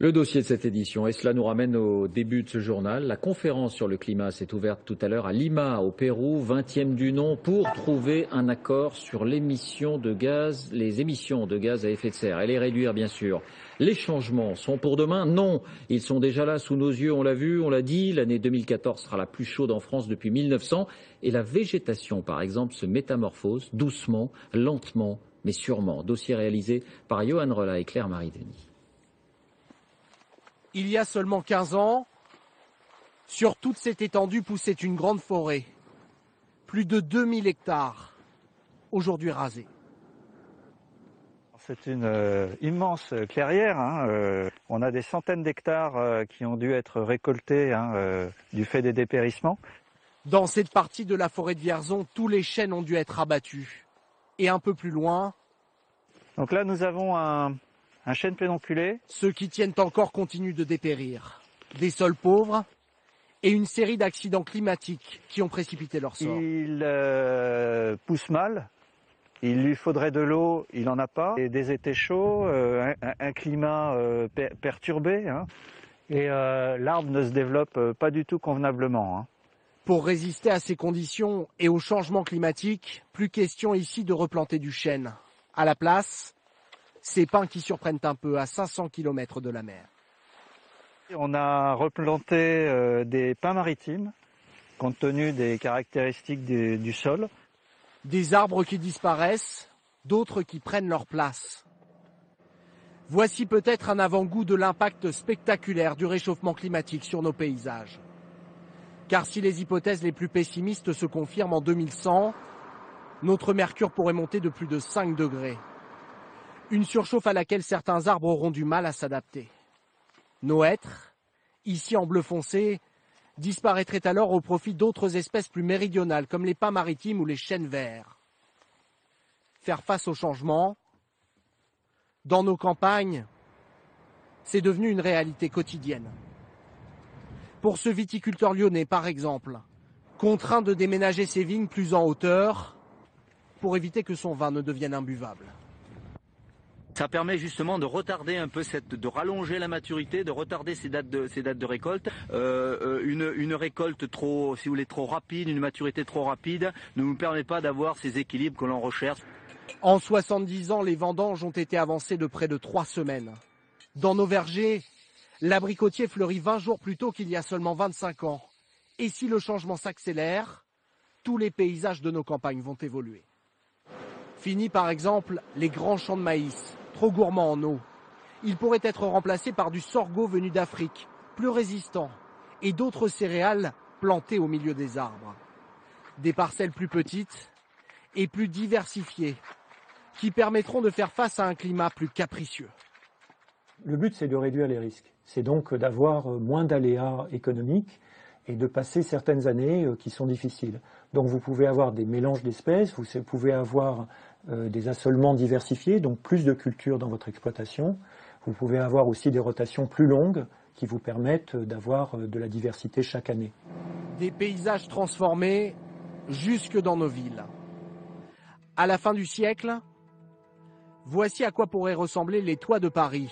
Le dossier de cette édition, et cela nous ramène au début de ce journal. La conférence sur le climat s'est ouverte tout à l'heure à Lima, au Pérou, 20e du nom, pour trouver un accord sur les émissions de gaz à effet de serre et les réduire bien sûr. Les changements sont pour demain? Non, ils sont déjà là sous nos yeux, on l'a vu, on l'a dit. L'année 2014 sera la plus chaude en France depuis 1900 et la végétation par exemple se métamorphose doucement, lentement mais sûrement. Dossier réalisé par Johan Rolla et Claire-Marie Denis. Il y a seulement 15 ans, sur toute cette étendue poussait une grande forêt. Plus de 2000 hectares, aujourd'hui rasés. C'est une immense clairière. On a des centaines d'hectares qui ont dû être récoltés du fait des dépérissements. Dans cette partie de la forêt de Vierzon, tous les chênes ont dû être abattus. Et un peu plus loin... Donc là, nous avons un chêne pédonculé. Ceux qui tiennent encore continuent de dépérir. Des sols pauvres et une série d'accidents climatiques qui ont précipité leur sort. Il pousse mal, il lui faudrait de l'eau, il n'en a pas. Et des étés chauds, un climat perturbé. Et l'arbre ne se développe pas du tout convenablement. Pour résister à ces conditions et au changement climatique, plus question ici de replanter du chêne. À la place, ces pins qui surprennent un peu à 500 km de la mer. On a replanté des pins maritimes, compte tenu des caractéristiques du sol. Des arbres qui disparaissent, d'autres qui prennent leur place. Voici peut-être un avant-goût de l'impact spectaculaire du réchauffement climatique sur nos paysages. Car si les hypothèses les plus pessimistes se confirment en 2100, notre mercure pourrait monter de plus de 5 degrés. Une surchauffe à laquelle certains arbres auront du mal à s'adapter. Nos hêtres, ici en bleu foncé, disparaîtraient alors au profit d'autres espèces plus méridionales comme les pins maritimes ou les chênes verts. Faire face au changement, dans nos campagnes, c'est devenu une réalité quotidienne. Pour ce viticulteur lyonnais, par exemple, contraint de déménager ses vignes plus en hauteur pour éviter que son vin ne devienne imbuvable. Ça permet justement de retarder un peu de rallonger la maturité, de retarder ces dates de récolte. Une récolte trop, si vous voulez, trop rapide, une maturité trop rapide ne nous permet pas d'avoir ces équilibres que l'on recherche. En 70 ans, les vendanges ont été avancées de près de 3 semaines. Dans nos vergers, l'abricotier fleurit 20 jours plus tôt qu'il y a seulement 25 ans. Et si le changement s'accélère, tous les paysages de nos campagnes vont évoluer. Fini par exemple les grands champs de maïs, trop gourmands en eau. Ils pourraient être remplacés par du sorgho venu d'Afrique, plus résistant, et d'autres céréales plantées au milieu des arbres. Des parcelles plus petites et plus diversifiées, qui permettront de faire face à un climat plus capricieux. Le but, c'est de réduire les risques. C'est donc d'avoir moins d'aléas économiques et de passer certaines années qui sont difficiles. Donc vous pouvez avoir des mélanges d'espèces, vous pouvez avoir des assolements diversifiés, donc plus de cultures dans votre exploitation. Vous pouvez avoir aussi des rotations plus longues qui vous permettent d'avoir de la diversité chaque année. Des paysages transformés jusque dans nos villes. À la fin du siècle, voici à quoi pourraient ressembler les toits de Paris,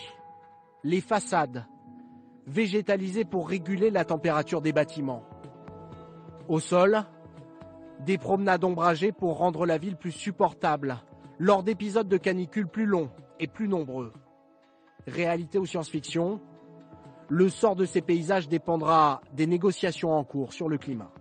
les façades, végétalisées pour réguler la température des bâtiments. Au sol, des promenades ombragées pour rendre la ville plus supportable lors d'épisodes de canicule plus longs et plus nombreux. Réalité ou science-fiction, le sort de ces paysages dépendra des négociations en cours sur le climat.